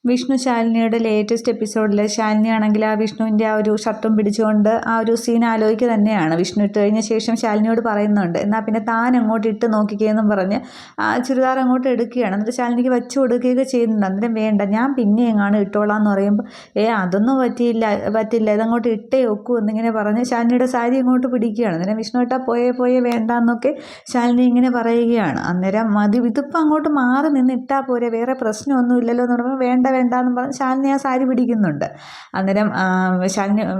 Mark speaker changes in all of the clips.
Speaker 1: Vishnu ശാലിനിയുടെ latest എപ്പിസോഡിൽ ശാലിനി ആണെങ്കിൽ ആ വിഷ്ണുവിൻ്റെ ആ ഒരു ഷർട്ടും പിടിച്ചുകൊണ്ട് ആ ഒരു സീൻ ആലോചിക്കുക തന്നെയാണ്. വിഷ്ണു ഇട്ട് കഴിഞ്ഞ ശേഷം ശാലിനിയോട് പറയുന്നുണ്ട്, എന്നാൽ പിന്നെ താൻ അങ്ങോട്ട് ഇട്ട് നോക്കിക്കുകയെന്നും പറഞ്ഞ് ആ ചുരിദാർ അങ്ങോട്ട് എടുക്കുകയാണ്. എന്നിട്ട് ശാലിനിക്ക് വെച്ച് കൊടുക്കുകയൊക്കെ ചെയ്യുന്നുണ്ട്. അന്നേരം വേണ്ട, ഞാൻ പിന്നെ എങ്ങാനും ഇട്ടോളാം എന്ന് പറയുമ്പോൾ അതൊന്നും പറ്റില്ല, ഇതങ്ങോട്ട് ഇട്ടേ ഒക്കൂ എന്നിങ്ങനെ പറഞ്ഞ് ശാലിനിയുടെ സാരി അങ്ങോട്ട് പിടിക്കുകയാണ്. അന്നേരം വിഷ്ണു ഇട്ടാൽ പോയേ വേണ്ട എന്നൊക്കെ ശാലിനി ഇങ്ങനെ പറയുകയാണ്. അന്നേരം ഇതിപ്പോൾ അങ്ങോട്ട് മാറി നിന്ന് ഇട്ടാൽ പോരെ, വേറെ പ്രശ്നമൊന്നും ഇല്ലല്ലോ എന്ന് പറയുമ്പോൾ വേണ്ടെന്ന് പറഞ്ഞ് ശാലിനി ആ സാരി പിടിക്കുന്നുണ്ട്. അന്നേരം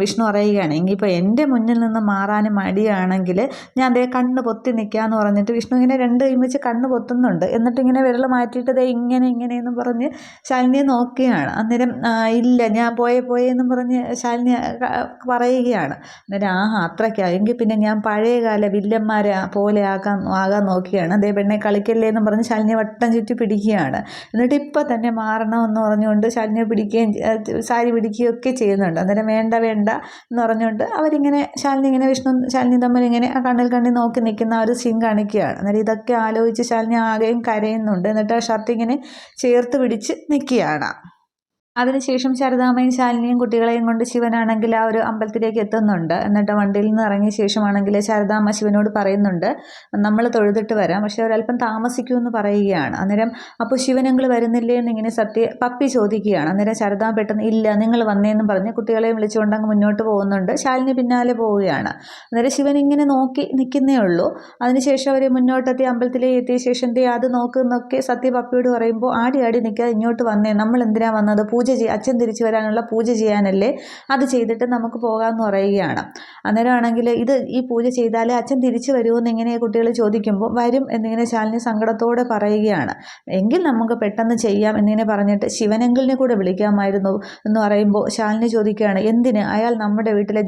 Speaker 1: വിഷ്ണു പറയുകയാണ്, എങ്കിപ്പോൾ എൻ്റെ മുന്നിൽ നിന്ന് മാറാനും മടിയാണെങ്കിൽ ഞാൻ ദേ കണ്ണ് പൊത്തി നിൽക്കാമെന്ന് പറഞ്ഞിട്ട് വിഷ്ണു ഇങ്ങനെ രണ്ട് കൈ വെച്ച് കണ്ണ് പൊത്തുന്നുണ്ട്. എന്നിട്ട് ഇങ്ങനെ വിരൽ മാറ്റിയിട്ട് ദേ ഇങ്ങനെയെന്നും പറഞ്ഞ് ശാലിനിയെ നോക്കുകയാണ്. അന്നേരം ഇല്ല, ഞാൻ പോയെന്നും പറഞ്ഞ് ശാലിനി പറയുകയാണ്. അന്നേരം അത്രയ്ക്കാ, എങ്കിൽ പിന്നെ ഞാൻ പഴയകാല വില്ലന്മാരെ പോലെ ആകാൻ നോക്കിയാണ്, അതേ പെണ്ണെ കളിക്കല്ലേ എന്നും പറഞ്ഞ് ശാലിനിയെ വട്ടം ചുറ്റി പിടിക്കുകയാണ്. എന്നിട്ട് ഇപ്പം തന്നെ മാറണമെന്ന് പറഞ്ഞുകൊണ്ട് ശാലിനിയെ പിടിക്കുകയും സാരി പിടിക്കുകയും ഒക്കെ ചെയ്യുന്നുണ്ട്. അന്നേരം വേണ്ട എന്ന് പറഞ്ഞുകൊണ്ട് അവരിങ്ങനെ ശാലിനി തമ്മിൽ ഇങ്ങനെ കണ്ണിൽ നോക്കി നിൽക്കുന്ന ആ ഒരു സീൻ കാണിക്കുകയാണ്. അന്നേരം ഇതൊക്കെ ആലോചിച്ച് ശാലിനി ആകെയും കരയുന്നുണ്ട്. എന്നിട്ട് ആ ഷർട്ട് ഇങ്ങനെ ചേർത്ത് പിടിച്ച് നിൽക്കുകയാണ്. അതിനുശേഷം ശാരദാമ്മയും ശാലിനിയും കുട്ടികളെയും കൊണ്ട് ശിവനാണെങ്കിൽ ആ ഒരു അമ്പലത്തിലേക്ക് എത്തുന്നുണ്ട്. എന്നിട്ട് വണ്ടിയിൽ നിന്ന് ഇറങ്ങിയ ശേഷമാണെങ്കിൽ ശാരദാമ്മ ശിവനോട് പറയുന്നുണ്ട്, നമ്മൾ തൊഴുതിട്ട് വരാം, പക്ഷെ ഒരല്പം താമസിക്കുമെന്ന് പറയുകയാണ്. അന്നേരം അപ്പോൾ ശിവനങ്ങൾ വരുന്നില്ലേ എന്നിങ്ങനെ പപ്പി ചോദിക്കുകയാണ്. അന്നേരം ശാരദാമ്മ പെട്ടെന്ന് ഇല്ല, നിങ്ങൾ വന്നേന്നും പറഞ്ഞ് കുട്ടികളെയും വിളിച്ചുകൊണ്ട് അങ്ങ് മുന്നോട്ട് പോകുന്നുണ്ട്. ശാലിനി പിന്നാലെ പോവുകയാണ്. അന്നേരം ശിവൻ ഇങ്ങനെ നോക്കി നിൽക്കുന്നേ ഉള്ളൂ. അതിനുശേഷം അവർ മുന്നോട്ടെത്തി അമ്പലത്തിലേക്ക് എത്തിയ ശേഷം അത് നോക്കുന്നൊക്കെ പപ്പിയോട് പറയുമ്പോൾ ആടി നിൽക്കാതെ ഇങ്ങോട്ട് വന്നേ, നമ്മൾ എന്തിനാ വന്നത്, അച്ഛൻ തിരിച്ചു വരാനുള്ള പൂജ ചെയ്യാനല്ലേ, അത് ചെയ്തിട്ട് നമുക്ക് പോകാമെന്ന് പറയുകയാണ്. അന്നേരമാണെങ്കിൽ ഈ പൂജ ചെയ്താലേ അച്ഛൻ തിരിച്ചു വരുമെന്ന് ഇങ്ങനെ കുട്ടികൾ ചോദിക്കുമ്പോൾ വരും എന്നിങ്ങനെ ശാലിനി സങ്കടത്തോടെ പറയുകയാണ്. എങ്കിൽ നമുക്ക് പെട്ടെന്ന് ചെയ്യാം എന്നിങ്ങനെ പറഞ്ഞിട്ട് ശിവനെങ്കിലിനെ കൂടെ വിളിക്കാമായിരുന്നു എന്ന് പറയുമ്പോൾ ശാലിനി ചോദിക്കുകയാണ്, എന്തിന്, അയാൾ നമ്മുടെ വീട്ടിലെ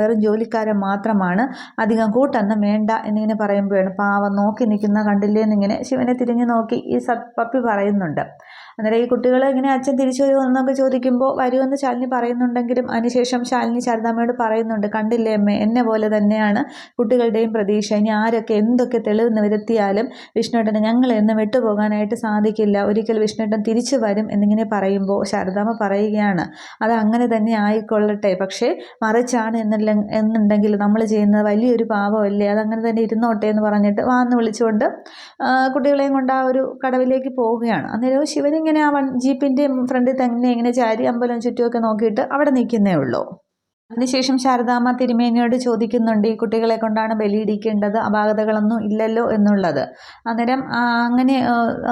Speaker 1: വെറും ജോലിക്കാരൻ മാത്രമാണ്, അധികം കൂട്ടൊന്നും വേണ്ട എന്നിങ്ങനെ പറയുമ്പോഴാണ് പാവം നോക്കി നിൽക്കുന്ന കണ്ടില്ലേ എന്നിങ്ങനെ ശിവനെ തിരിഞ്ഞു നോക്കി ഈ പപ്പി പറയുന്നുണ്ട്. അന്നേരം ഈ കുട്ടികൾ ഇങ്ങനെ അച്ഛൻ തിരിച്ചു വരുമെന്നൊക്കെ ചോദിക്കുമ്പോൾ വരുമെന്ന് ശാലിനി പറയുന്നുണ്ടെങ്കിലും അതിനുശേഷം ശാലിനി ശാരദാമ്മയോട് പറയുന്നുണ്ട്, കണ്ടില്ലേ അമ്മേ, എന്നെ പോലെ തന്നെയാണ് കുട്ടികളുടെയും പ്രതീക്ഷ, ഇനി ആരൊക്കെ എന്തൊക്കെ തെളിവ് നിരത്തിയാലും വിഷ്ണുവേട്ടന് ഞങ്ങളെ ഒന്നും വിട്ടുപോകാനായിട്ട് സാധിക്കില്ല, ഒരിക്കൽ വിഷ്ണുവേട്ടൻ തിരിച്ചു വരും എന്നിങ്ങനെ പറയുമ്പോൾ ശാരദാമ്മ പറയുകയാണ്, അത് അങ്ങനെ തന്നെ ആയിക്കൊള്ളട്ടെ, പക്ഷേ മറിച്ചാണ് എന്നുണ്ടെങ്കിൽ നമ്മൾ ചെയ്യുന്നത് വലിയൊരു പാപമല്ലേ, അതങ്ങനെ തന്നെ ഇരുന്നോട്ടെ എന്ന് പറഞ്ഞിട്ട് വാന്ന് വിളിച്ചുകൊണ്ട് കുട്ടികളെയും കൊണ്ട് ആ ഒരു കടവിലേക്ക് പോവുകയാണ്. അന്നേരം ശിവൻ ഇങ്ങനെ ആ ജീപ്പിൻ്റെ ഫ്രണ്ടിൽ തന്നെ ഇങ്ങനെ ചാരി അമ്പലം ചുറ്റുമൊക്കെ നോക്കിയിട്ട് അവിടെ നിൽക്കുന്നേ ഉള്ളൂ. അതിനുശേഷം ശാരദാമ്മ തിരുമേനിയോട് ചോദിക്കുന്നുണ്ട്, ഈ കുട്ടികളെ കൊണ്ടാണ് ബലിയിടിക്കേണ്ടത്, അപാകതകളൊന്നും ഇല്ലല്ലോ എന്നുള്ളത്. അന്നേരം അങ്ങനെ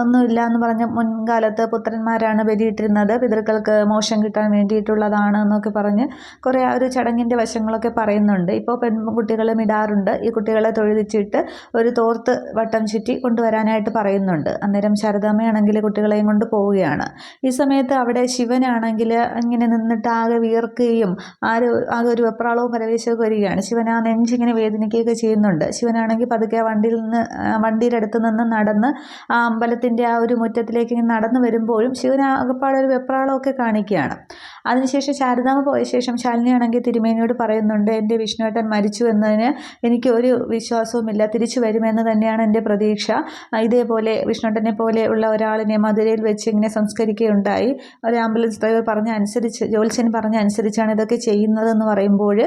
Speaker 1: ഒന്നുമില്ല എന്ന് പറഞ്ഞ് മുൻകാലത്ത് പുത്രന്മാരാണ് ബലിയിട്ടിരുന്നത്, പിതൃക്കൾക്ക് മോശം കിട്ടാൻ വേണ്ടിയിട്ടുള്ളതാണ് എന്നൊക്കെ പറഞ്ഞ് കുറേ ആ ഒരു ചടങ്ങിൻ്റെ വശങ്ങളൊക്കെ പറയുന്നുണ്ട്. ഇപ്പോൾ പെൺകുട്ടികളും ഇടാറുണ്ട്, ഈ കുട്ടികളെ തൊഴുതിച്ചിട്ട് ഒരു തോർത്ത് വട്ടം ചുറ്റി കൊണ്ടുവരാനായിട്ട് പറയുന്നുണ്ട്. അന്നേരം ശാരദാമ്മയാണെങ്കിൽ കുട്ടികളെയും കൊണ്ട് പോവുകയാണ്. ഈ സമയത്ത് അവിടെ ശിവനാണെങ്കിൽ ഇങ്ങനെ നിന്നിട്ട് ആകെ വിയർക്കുകയും ആകെ ഒരു വെപ്രാളവും പരവേശമൊക്കെ വരികയാണ്. ശിവൻ ആ നെഞ്ചിങ്ങനെ വേദനിക്കുകയൊക്കെ ചെയ്യുന്നുണ്ട്. ശിവനാണെങ്കിൽ പതുക്കെ വണ്ടിയുടെ അടുത്ത് നിന്ന് നടന്ന് ആ അമ്പലത്തിൻ്റെ ആ ഒരു മുറ്റത്തിലേക്ക് ഇങ്ങനെ നടന്നു വരുമ്പോഴും ശിവൻ ആകെപ്പാടെ ഒരു വെപ്രാളമൊക്കെ കാണിക്കുകയാണ്. അതിനുശേഷം ശാരദാമ്മ പോയ ശേഷം ശാലിനിയാണെങ്കിൽ തിരുമേനിയോട് പറയുന്നുണ്ട്, എൻ്റെ വിഷ്ണുവേട്ടൻ മരിച്ചു എന്നതിന് എനിക്ക് ഒരു വിശ്വാസവുമില്ല, തിരിച്ചു വരുമെന്ന് തന്നെയാണ് എൻ്റെ പ്രതീക്ഷ, ഇതേപോലെ വിഷ്ണുവേട്ടനെ പോലെ ഉള്ള ഒരാളിനെ മധുരയിൽ വെച്ച് ഇങ്ങനെ സംസ്കരിക്കുകയുണ്ടായി, ഒരു ആംബുലൻസ് ഡ്രൈവർ ജോത്സ്യൻ പറഞ്ഞ അനുസരിച്ചാണ് ഇതൊക്കെ ചെയ്യുന്നതെന്ന് പറയുമ്പോൾ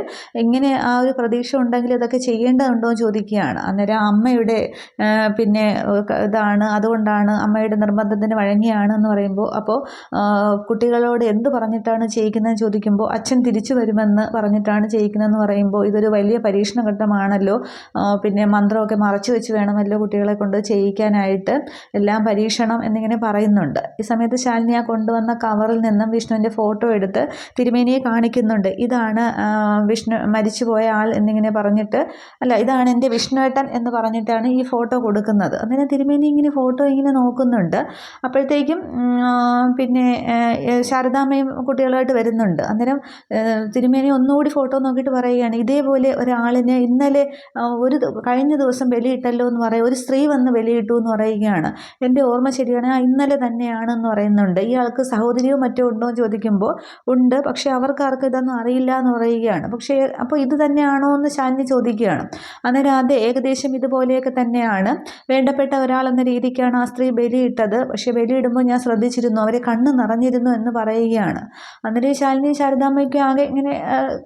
Speaker 1: ഇങ്ങനെ ആ ഒരു പ്രതീക്ഷ ഉണ്ടെങ്കിൽ ഇതൊക്കെ ചെയ്യേണ്ടതുണ്ടോ എന്ന് ചോദിക്കുകയാണ്. അന്നേരം അമ്മയുടെ അതുകൊണ്ടാണ് അമ്മയുടെ നിർബന്ധത്തിന് വഴങ്ങിയാണ് എന്ന് പറയുമ്പോൾ, അപ്പോൾ കുട്ടികളോട് എന്ത് പറഞ്ഞിട്ടാണ് ചെയ്യിക്കുന്നതെന്ന് ചോദിക്കുമ്പോൾ അച്ഛൻ തിരിച്ചു വരുമെന്ന് പറഞ്ഞിട്ടാണ് ചെയ്യിക്കുന്നതെന്ന് പറയുമ്പോൾ ഇതൊരു വലിയ പരീക്ഷണഘട്ടമാണല്ലോ, മന്ത്രമൊക്കെ മറച്ചു വെച്ച് വേണമല്ലോ കുട്ടികളെ കൊണ്ട് ചെയ്യിക്കാനായിട്ട്, എല്ലാം പരീക്ഷണം എന്നിങ്ങനെ പറയുന്നുണ്ട്. ഈ സമയത്ത് ശാലിനി കൊണ്ടുവന്ന കവറിൽ നിന്നും വിഷ്ണുവിൻ്റെ ഫോട്ടോ എടുത്ത് തിരുമേനിയെ കാണിക്കുന്നുണ്ട്. ഇതാണ് വിഷ്ണു മരിച്ചുപോയ ആൾ എന്നിങ്ങനെ പറഞ്ഞിട്ട്, ഇതാണ് എൻ്റെ വിഷ്ണുവേട്ടൻ എന്ന് പറഞ്ഞിട്ടാണ് ഈ ഫോട്ടോ കൊടുക്കുന്നത്. അന്നേരം തിരുമേനി ഇങ്ങനെ ഫോട്ടോ ഇങ്ങനെ നോക്കുന്നുണ്ട്. അപ്പോഴത്തേക്കും ശാരദാമ്മയും കുട്ടികളും കുട്ടികളുമായിട്ട് വരുന്നുണ്ട്. അന്നേരം തിരുമേനി ഒന്നുകൂടി ഫോട്ടോ നോക്കിയിട്ട് പറയുകയാണ്, ഇതേപോലെ ഒരാളിനെ ഇന്നലെ കഴിഞ്ഞ ദിവസം ബലിയിട്ടല്ലോ എന്ന് പറയും, ഒരു സ്ത്രീ വന്ന് ബലിയിട്ടു എന്ന് പറയുകയാണ്. എൻ്റെ ഓർമ്മ ശരിയാണ്, ഇന്നലെ തന്നെയാണെന്ന് പറയുന്നുണ്ട്. ഇയാൾക്ക് സഹോദരിയോ മറ്റോ ഉണ്ടോ എന്ന് ചോദിക്കുമ്പോൾ ഉണ്ട്, പക്ഷേ അവർക്കാർക്കും ഇതൊന്നും അറിയില്ല എന്ന് പറയുകയാണ്. പക്ഷേ അപ്പോൾ ഇത് തന്നെയാണോ എന്ന് ശാലിനി ചോദിക്കുകയാണ്. അന്നേരം അത് ഏകദേശം ഇതുപോലെയൊക്കെ തന്നെയാണ്, വേണ്ടപ്പെട്ട ഒരാളെന്ന രീതിക്കാണ് ആ സ്ത്രീ ബലിയിട്ടത്, പക്ഷേ ബലിയിടുമ്പോൾ ഞാൻ ശ്രദ്ധിച്ചിരുന്നു, അവരെ കണ്ണ് നിറഞ്ഞിരുന്നു എന്ന് പറയുകയാണ്. അന്നേരം ശാലിനി ശാരദാമ്മയ്ക്ക് ആകെ ഇങ്ങനെ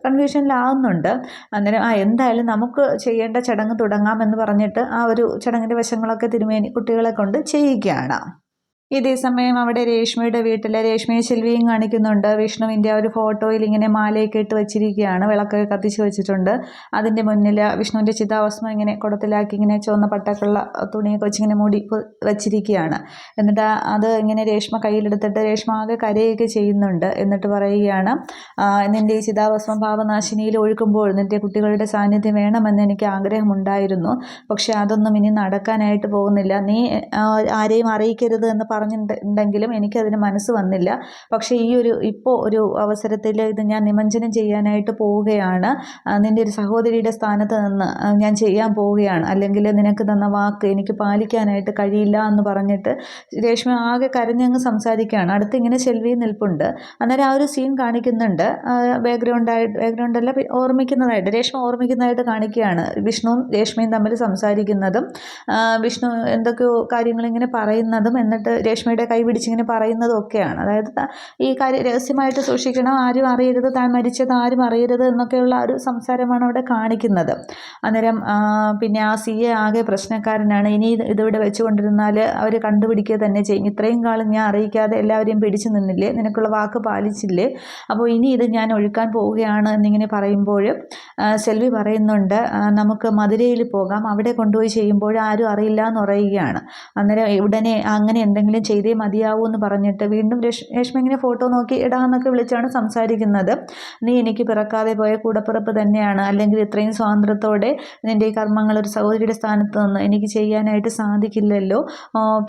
Speaker 1: കൺഫ്യൂഷനിലാവുന്നുണ്ട്. അന്നേരം എന്തായാലും നമുക്ക് ചെയ്യേണ്ട ചടങ്ങ് തുടങ്ങാം എന്ന് പറഞ്ഞിട്ട് ആ ഒരു ചടങ്ങിൻ്റെ വശങ്ങളൊക്കെ തിരുമേനി കുട്ടികളെ കൊണ്ട് ചെയ്യിക്കുകയാണ്. ഇതേ സമയം അവിടെ രേഷ്മയുടെ വീട്ടിൽ രേഷ്മയെ ശെൽവിയും കാണിക്കുന്നുണ്ട്. വിഷ്ണുവിൻ്റെ ഒരു ഫോട്ടോയിൽ ഇങ്ങനെ മാലയൊക്കെ ഇട്ട് വെച്ചിരിക്കുകയാണ്, വിളക്കൊക്കെ കത്തിച്ച് വെച്ചിട്ടുണ്ട്. അതിൻ്റെ മുന്നിൽ വിഷ്ണുവിൻ്റെ ചിതാഭസ്മം ഇങ്ങനെ കുടത്തിലാക്കി ഇങ്ങനെ ചുവന്ന പട്ടക്കുള്ള തുണിയൊക്കെ വെച്ചിങ്ങനെ മൂടി വെച്ചിരിക്കുകയാണ്. എന്നിട്ട് അത് ഇങ്ങനെ രേഷ്മ കയ്യിലെടുത്തിട്ട് രേഷ്മ ആകെ കരയൊക്കെ ചെയ്യുന്നുണ്ട്. എന്നിട്ട് പറയുകയാണ്, നിൻ്റെ ഈ ചിതാഭസ്മം പാപനാശിനിയിൽ ഒഴുക്കുമ്പോൾ നിൻ്റെ കുട്ടികളുടെ സാന്നിധ്യം വേണമെന്ന് എനിക്ക് ആഗ്രഹമുണ്ടായിരുന്നു, പക്ഷെ അതൊന്നും ഇനി നടക്കാനായിട്ട് പോകുന്നില്ല. നീ ആരെയും അറിയിക്കരുത് എന്ന് പറഞ്ഞിട്ടുണ്ടെങ്കിലും എനിക്കതിന് മനസ്സ് വന്നില്ല. പക്ഷേ ഇപ്പോൾ ഒരു അവസരത്തിൽ ഇത് ഞാൻ നിമഞ്ജനം ചെയ്യാനായിട്ട് പോവുകയാണ്. നിൻ്റെ ഒരു സഹോദരിയുടെ സ്ഥാനത്ത് നിന്ന് ഞാൻ ചെയ്യാൻ പോവുകയാണ്. അല്ലെങ്കിൽ നിനക്ക് തന്ന വാക്ക് എനിക്ക് പാലിക്കാനായിട്ട് കഴിയില്ല എന്ന് പറഞ്ഞിട്ട് രേഷ്മ ആകെ കരഞ്ഞങ്ങ് സംസാരിക്കുകയാണ്. അടുത്ത് ഇങ്ങനെ ശെൽവി നിൽപ്പുണ്ട്. അന്നേരം ആ ഒരു സീൻ കാണിക്കുന്നുണ്ട്. ബാക്ക്ഗ്രൗണ്ടല്ല, ഓർമ്മിക്കുന്നതായിട്ട് രേഷ്മ ഓർമ്മിക്കുന്നതായിട്ട് കാണിക്കുകയാണ്. വിഷ്ണുവും രേഷ്മയും തമ്മിൽ സംസാരിക്കുന്നതും വിഷ്ണു എന്തൊക്കെയോ കാര്യങ്ങളിങ്ങനെ പറയുന്നതും എന്നിട്ട് രേഷ്മയുടെ കൈ പിടിച്ചിങ്ങനെ പറയുന്നതും ഒക്കെയാണ്. അതായത് ഈ കാര്യം രഹസ്യമായിട്ട് സൂക്ഷിക്കണം, ആരും അറിയരുത്, താൻ മരിച്ചത് ആരും അറിയരുത് എന്നൊക്കെയുള്ള ഒരു സംസാരമാണ് അവിടെ കാണിക്കുന്നത്. അന്നേരം പിന്നെ ആ സിയെ ആകെ പ്രശ്നക്കാരനാണ്. ഇനി ഇതിവിടെ വെച്ചുകൊണ്ടിരുന്നാൽ അവർ കണ്ടുപിടിക്കുക തന്നെ ചെയ്യും. ഇത്രയും കാലം ഞാൻ അറിയിക്കാതെ എല്ലാവരെയും പിടിച്ചു നിന്നില്ലേ, നിനക്കുള്ള വാക്ക് പാലിച്ചില്ലേ, അപ്പോൾ ഇനി ഇത് ഞാൻ ഒഴുക്കാൻ പോവുകയാണ് എന്നിങ്ങനെ പറയുമ്പോൾ സെൽവി പറയുന്നുണ്ട്, നമുക്ക് മധുരയിൽ പോകാം, അവിടെ കൊണ്ടുപോയി ചെയ്യുമ്പോൾ ആരും അറിയില്ല എന്ന് പറയുകയാണ്. അന്നേരം ഉടനെ അങ്ങനെ എന്തെങ്കിലും ചെയ്തേ മതിയാവൂ എന്ന് പറഞ്ഞിട്ട് വീണ്ടും രേഷ്മ ഇങ്ങനെ ഫോട്ടോ നോക്കി ഇടാന്നൊക്കെ വിളിച്ചാണ് സംസാരിക്കുന്നത്. നീ എനിക്ക് പിറക്കാതെ പോയ കൂടപ്പിറപ്പ് തന്നെയാണ്, അല്ലെങ്കിൽ ഇത്രയും സ്വാതന്ത്ര്യത്തോടെ നിൻ്റെ ഈ കർമ്മങ്ങൾ ഒരു സഹോദരിയുടെ സ്ഥാനത്ത് നിന്ന് എനിക്ക് ചെയ്യാനായിട്ട് സാധിക്കില്ലല്ലോ.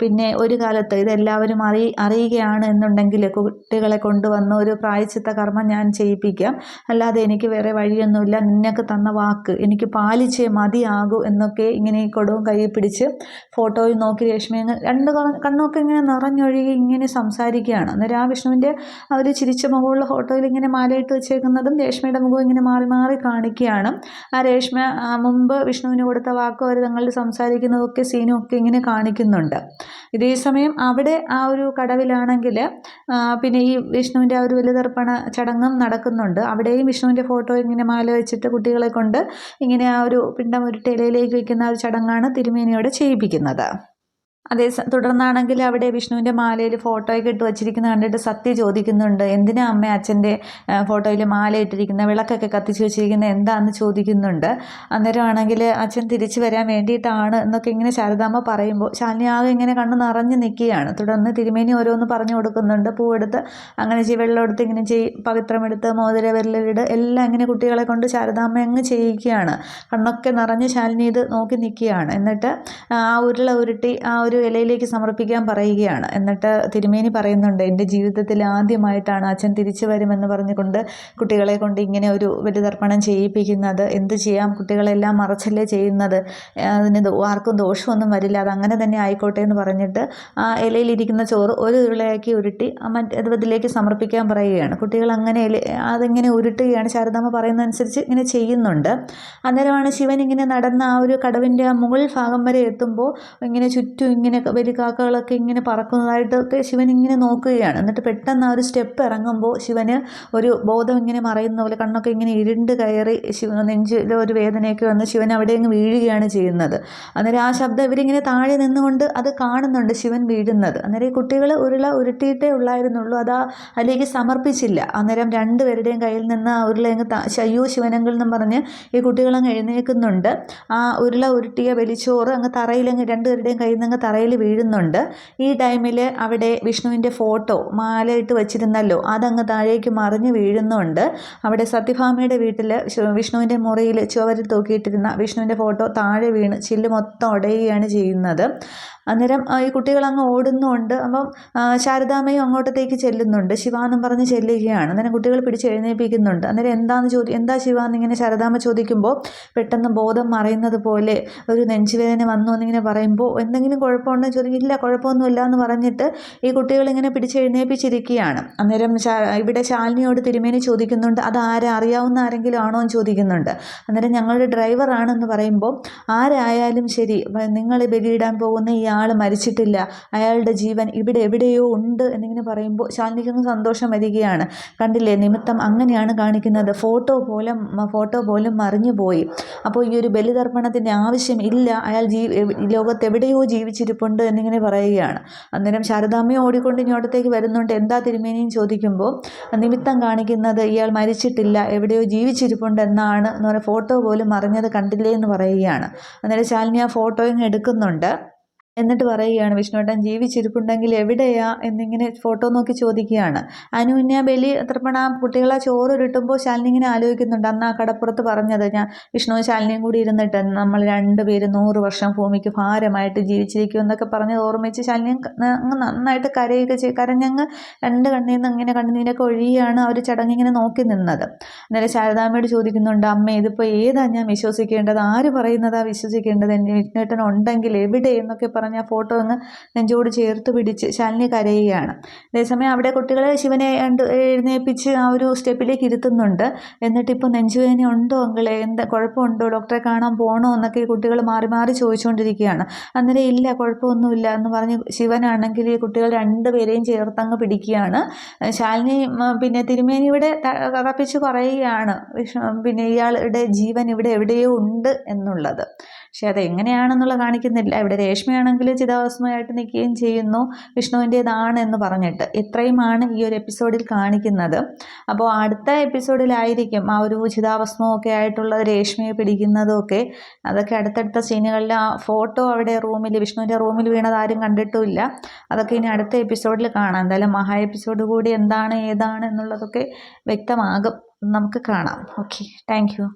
Speaker 1: പിന്നെ ഒരു കാലത്ത് ഇതെല്ലാവരും അറിയുകയാണ് എന്നുണ്ടെങ്കിൽ കുട്ടികളെ കൊണ്ടുവന്ന് ഒരു പ്രായശ്ചിത്ത കർമ്മം ഞാൻ ചെയ്യിപ്പിക്കാം, അല്ലാതെ എനിക്ക് വേറെ വഴിയൊന്നുമില്ല, നിനക്ക് തന്ന വാക്ക് എനിക്ക് പാലിച്ചേ മതിയാകൂ എന്നൊക്കെ ഇങ്ങനെ ഈ കൊടുവും കൈ പിടിച്ച് ഫോട്ടോയിൽ നോക്കി രേഷ്മ രണ്ട് കണ്ണൊക്കെ ഇങ്ങനെ നിറഞ്ഞൊഴുകി ഇങ്ങനെ സംസാരിക്കുകയാണ്. അന്നേരം ആ വിഷ്ണുവിൻ്റെ ആ ഒരു ചിരിച്ച മുഖമുള്ള ഫോട്ടോയിൽ ഇങ്ങനെ മാലയിട്ട് വെച്ചേക്കുന്നതും രേഷ്മയുടെ മുഖം ഇങ്ങനെ മാറി മാറി കാണിക്കുകയാണ്. ആ രേഷ്മ മുമ്പ് വിഷ്ണുവിന് കൊടുത്ത വാക്കും അവർ തങ്ങളിൽ സംസാരിക്കുന്നതൊക്കെ സീനും ഒക്കെ ഇങ്ങനെ കാണിക്കുന്നുണ്ട്. ഇതേ സമയം അവിടെ ആ ഒരു കടവിലാണെങ്കിൽ പിന്നെ ഈ വിഷ്ണുവിൻ്റെ ആ ഒരു ബലിതർപ്പണ ചടങ്ങും നടക്കുന്നുണ്ട്. അവിടെയും വിഷ്ണുവിൻ്റെ ഫോട്ടോ ഇങ്ങനെ മാല വെച്ചിട്ട് കുട്ടികളെ കൊണ്ട് ഇങ്ങനെ ആ ഒരു പിണ്ടം ഒരു ഇലയിലേക്ക് വയ്ക്കുന്ന ആ ഒരു ചടങ്ങാണ് തിരുമേനിയോടെ ചെയ്യിപ്പിക്കുന്നത്. തുടർന്നാണെങ്കിൽ അവിടെ വിഷ്ണുവിൻ്റെ മാലയിൽ ഫോട്ടോയൊക്കെ ഇട്ട് വച്ചിരിക്കുന്നത് കണ്ടിട്ട് സത്യ ചോദിക്കുന്നുണ്ട്, എന്തിനാ അമ്മ അച്ഛൻ്റെ ഫോട്ടോയിൽ മാല ഇട്ടിരിക്കുന്ന, വിളക്കൊക്കെ കത്തിച്ച് വെച്ചിരിക്കുന്നത് എന്താണെന്ന് ചോദിക്കുന്നുണ്ട്. അന്നേരമാണെങ്കിൽ അച്ഛൻ തിരിച്ചു വരാൻ വേണ്ടിയിട്ടാണ് എന്നൊക്കെ ഇങ്ങനെ ശാരദാമ്മ പറയുമ്പോൾ ശാലിനി ആകെ ഇങ്ങനെ കണ്ണ് നിറഞ്ഞ് നിൽക്കുകയാണ്. തുടർന്ന് തിരുമേനി ഓരോന്ന് പറഞ്ഞു കൊടുക്കുന്നുണ്ട്. പൂവെടുത്ത് അങ്ങനെ വെള്ളം എടുത്ത് ഇങ്ങനെ പവിത്രമെടുത്ത് മോതിര വിരലിട് എല്ലാം ഇങ്ങനെ കുട്ടികളെ കൊണ്ട് ശാരദാമ്മ അങ്ങ് ചെയ്യിക്കുകയാണ്. കണ്ണൊക്കെ നിറഞ്ഞ് ശാലിനി ഇത് നോക്കി നിൽക്കുകയാണ്. എന്നിട്ട് ആ ഉരുള ഉരുട്ടി ആ ഒരു ഇലയിലേക്ക് സമർപ്പിക്കാൻ പറയുകയാണ്. എന്നിട്ട് തിരുമേനി പറയുന്നുണ്ട്, എൻ്റെ ജീവിതത്തിൽ ആദ്യമായിട്ടാണ് അച്ഛൻ തിരിച്ചു വരുമെന്ന് പറഞ്ഞുകൊണ്ട് കുട്ടികളെ കൊണ്ട് ഇങ്ങനെ ഒരു ബലിതർപ്പണം ചെയ്യിപ്പിക്കുന്നത്. എന്ത് ചെയ്യാം, കുട്ടികളെല്ലാം മറച്ചല്ലേ ചെയ്യുന്നത്, അതിന് ആർക്കും ദോഷമൊന്നും വരില്ല, അതങ്ങനെ തന്നെ ആയിക്കോട്ടെ എന്ന് പറഞ്ഞിട്ട് ആ ഇലയിലിരിക്കുന്ന ചോറ് ഒരു ഉരുളയാക്കി ഉരുട്ടി അതിലേക്ക് സമർപ്പിക്കാൻ പറയുകയാണ്. കുട്ടികൾ അങ്ങനെ അതിങ്ങനെ ഉരുട്ടുകയാണ്. ശാരദാമ്മ പറയുന്നതനുസരിച്ച് ഇങ്ങനെ ചെയ്യുന്നുണ്ട്. അന്നേരമാണ് ശിവൻ ഇങ്ങനെ നടന്ന ആ ഒരു കടവിൻ്റെ ആ മുകൾ ഭാഗം വരെ എത്തുമ്പോൾ ഇങ്ങനെ ചുറ്റും ഇങ്ങനെ വലിയ കാക്കകളൊക്കെ ഇങ്ങനെ പറക്കുന്നതായിട്ടൊക്കെ ശിവൻ ഇങ്ങനെ നോക്കുകയാണ്. എന്നിട്ട് പെട്ടെന്ന് ആ ഒരു സ്റ്റെപ്പ് ഇറങ്ങുമ്പോൾ ശിവന് ഒരു ബോധം ഇങ്ങനെ മറയുന്ന പോലെ കണ്ണൊക്കെ ഇങ്ങനെ ഇരുണ്ട് കയറി നെഞ്ചിൽ ഒരു വേദനയൊക്കെ വന്ന് ശിവൻ അവിടെ അങ്ങ് വീഴുകയാണ് ചെയ്യുന്നത്. അന്നേരം ആ ശബ്ദം ഇവരിങ്ങനെ താഴെ നിന്നുകൊണ്ട് അത് കാണുന്നുണ്ട്, ശിവൻ വീഴുന്നത്. അന്നേരം ഈ കുട്ടികൾ ഉരുള ഉരുട്ടിയിട്ടേ ഉള്ളായിരുന്നുള്ളൂ, അതിലേക്ക് സമർപ്പിച്ചില്ല. അന്നേരം രണ്ടുപേരുടെയും കയ്യിൽ നിന്ന് ആ ഉരുള അങ്ങ് ശയ്യോ ശിവനങ്കിൽ എന്നും പറഞ്ഞ് ഈ കുട്ടികളങ്ങ് എഴുന്നേൽക്കുന്നുണ്ട്. ആ ഉരുള ഉരുട്ടിയ വലിച്ചോറ് അങ്ങ് തറയിലങ്ങ് രണ്ടുപേരുടെയും കയ്യിൽ നിന്ന് തറയിൽ വീഴുന്നുണ്ട്. ഈ ടൈമിൽ അവിടെ വിഷ്ണുവിൻ്റെ ഫോട്ടോ മാലയിട്ട് വെച്ചിരുന്നല്ലോ, അതങ്ങ് താഴേക്ക് മറിഞ്ഞ് വീഴുന്നുണ്ട്. അവിടെ സത്യഭാമയുടെ വീട്ടിൽ വിഷ്ണുവിൻ്റെ മുറിയിൽ ചുവരിൽ തൂക്കിയിട്ടിരുന്ന വിഷ്ണുവിൻ്റെ ഫോട്ടോ താഴെ വീണ് ചില്ല് മൊത്തം ഉടയുകയാണ് ചെയ്യുന്നത്. അന്നേരം ഈ കുട്ടികൾ അങ്ങ് ഓടുന്നുണ്ട്. അപ്പം ശാരദാമ്മയും അങ്ങോട്ടത്തേക്ക് ചെല്ലുന്നുണ്ട്. ശിവ എന്നും പറഞ്ഞ് ചെല്ലുകയാണ്. അന്നേരം കുട്ടികൾ പിടിച്ച് എഴുന്നേൽപ്പിക്കുന്നുണ്ട്. അന്നേരം എന്താ ശിവ എന്നിങ്ങനെ ശാരദാമ്മ ചോദിക്കുമ്പോൾ പെട്ടെന്ന് ബോധം മറയുന്നത് പോലെ ഒരു നെഞ്ചുവേദന വന്നു എന്നിങ്ങനെ പറയുമ്പോൾ എന്തെങ്കിലും കുഴപ്പമുണ്ടെന്ന് ചോദിക്കും. ഇല്ല, കുഴപ്പമൊന്നുമില്ല എന്ന് പറഞ്ഞിട്ട് ഈ കുട്ടികളിങ്ങനെ പിടിച്ച് എഴുന്നേൽപ്പിച്ചിരിക്കുകയാണ്. അന്നേരം ഇവിടെ ശാലിനിയോട് തിരുമേനി ചോദിക്കുന്നുണ്ട്, അത് അറിയാവുന്ന ആരെങ്കിലും ആണോ എന്ന് ചോദിക്കുന്നുണ്ട്. അന്നേരം ഞങ്ങളുടെ ഡ്രൈവറാണെന്ന് പറയുമ്പോൾ ആരായാലും ശരി, നിങ്ങൾ ബലിയിടാൻ പോകുന്ന ഈ ആൾ മരിച്ചിട്ടില്ല, അയാളുടെ ജീവൻ ഇവിടെ എവിടെയോ ഉണ്ട് എന്നിങ്ങനെ പറയുമ്പോൾ ശാലിനിക്കൊന്ന് സന്തോഷം വരികയാണ്. കണ്ടില്ലേ, നിമിത്തം അങ്ങനെയാണ് കാണിക്കുന്നത്, ഫോട്ടോ പോലും മറിഞ്ഞു പോയി. അപ്പോൾ ഈ ഒരു ബലിതർപ്പണത്തിൻ്റെ ആവശ്യം ഇല്ല, അയാൾ ലോകത്ത് എവിടെയോ ജീവിച്ചിരിപ്പുണ്ട് എന്നിങ്ങനെ പറയുകയാണ്. അന്നേരം ശാരദാമ്മയും ഓടിക്കൊണ്ട് ഇങ്ങോട്ടത്തേക്ക് വരുന്നുണ്ട്. എന്താ തിരുമേനിയും ചോദിക്കുമ്പോൾ നിമിത്തം കാണിക്കുന്നത് ഇയാൾ മരിച്ചിട്ടില്ല, എവിടെയോ ജീവിച്ചിരിപ്പുണ്ട് എന്നാണ് എന്ന് പറയുക. ഫോട്ടോ പോലും മറിഞ്ഞത് കണ്ടില്ലേ എന്ന് പറയുകയാണ്. അന്നേരം ശാലിനി ആ ഫോട്ടോയും എടുക്കുന്നുണ്ട്. എന്നിട്ട് പറയുകയാണ്, വിഷ്ണുവേട്ടൻ ജീവിച്ചിരിപ്പുണ്ടെങ്കിൽ എവിടെയാ എന്നിങ്ങനെ ഫോട്ടോ നോക്കി ചോദിക്കുകയാണ്. അനുവിനെ ബലി തർപ്പണം കുട്ടികളെ ചോറ് കിട്ടുമ്പോൾ ശാലിനി ഇങ്ങനെ ആലോചിക്കുന്നുണ്ട്. അന്ന് ആ കടപ്പുറത്ത് പറഞ്ഞത്, ഞാൻ വിഷ്ണുവും ശാലിനിയും കൂടി ഇരുന്നിട്ട് നമ്മൾ രണ്ടുപേരും 100 വർഷം ഭൂമിക്ക് ഭാരമായിട്ട് ജീവിച്ചിരിക്കും എന്നൊക്കെ പറഞ്ഞ് ഓർമ്മിച്ച് ശാലിനി അങ്ങ് നന്നായിട്ട് കരഞ്ഞങ്ങ് രണ്ട് കണ്ണിൽ നിന്ന് ഇങ്ങനെ കണ്ണുനീരൊക്കെ ഒഴിയാണ് ആ ഒരു ചടങ്ങിങ്ങനെ നോക്കി നിന്നത്. അന്നേരം ശാരദാമ്മയോട് ചോദിക്കുന്നുണ്ട്, അമ്മ ഇതിപ്പോൾ ഏതാ ഞാൻ വിശ്വസിക്കേണ്ടത്, ആര് പറയുന്നതാ വിശ്വസിക്കേണ്ടത്, വിഷ്ണുവേട്ടൻ ഉണ്ടെങ്കിൽ എവിടെ എന്നൊക്കെ പറഞ്ഞ് ആ ഫോട്ടോ അങ്ങ് നെഞ്ചോട് ചേർത്ത് പിടിച്ച് ശാലിനി കരയുകയാണ്. അതേസമയം അവിടെ കുട്ടികളെ ശിവനെ എഴുന്നേൽപ്പിച്ച് ആ ഒരു സ്റ്റെപ്പിലേക്ക് ഇരുത്തുന്നുണ്ട്. എന്നിട്ട് ഇപ്പോൾ നെഞ്ചുവേദന ഉണ്ടോ അങ്കിളെ, എന്താ കുഴപ്പമുണ്ടോ, ഡോക്ടറെ കാണാൻ പോകണോ എന്നൊക്കെ ഈ കുട്ടികൾ മാറി മാറി ചോദിച്ചുകൊണ്ടിരിക്കുകയാണ്. അന്നേരം ഇല്ല, കുഴപ്പമൊന്നുമില്ല എന്ന് പറഞ്ഞ് ശിവനാണെങ്കിൽ ഈ കുട്ടികൾ രണ്ടുപേരെയും ചേർത്തങ്ങ് പിടിക്കുകയാണ്. ശാലിനി പിന്നെ തിരുമേനിയുടെ തറപ്പിച്ച് പറയുകയാണ്, പിന്നെ ഇയാളുടെ ജീവൻ ഇവിടെ എവിടെയോ ഉണ്ട് എന്നുള്ളത്. പക്ഷെ അതെങ്ങനെയാണെന്നുള്ള കാണിക്കുന്നില്ല. ഇവിടെ രേഷ്മയാണെങ്കിൽ ചിതാഭസ്മമായിട്ട് നിൽക്കുകയും ചെയ്യുന്നു, വിഷ്ണുവിൻ്റേതാണ് എന്ന് പറഞ്ഞിട്ട്. ഇത്രയുമാണ് ഈ ഒരു എപ്പിസോഡിൽ കാണിക്കുന്നത്. അപ്പോൾ അടുത്ത എപ്പിസോഡിലായിരിക്കും ആ ഒരു ചിതാഭസ്മമൊക്കെ ആയിട്ടുള്ള രേഷ്മയെ പിടിക്കുന്നതും ഒക്കെ. അതൊക്കെ അടുത്തടുത്ത സീനുകളിൽ ആ ഫോട്ടോ അവിടെ വിഷ്ണുവിൻ്റെ റൂമിൽ വീണത് ആരും കണ്ടിട്ടുമില്ല. അതൊക്കെ ഇനി അടുത്ത എപ്പിസോഡിൽ കാണാം. എന്തായാലും മഹാ എപ്പിസോഡ് കൂടി എന്താണ് ഏതാണ് എന്നുള്ളതൊക്കെ വ്യക്തമാകും, നമുക്ക് കാണാം. Okay, thank you.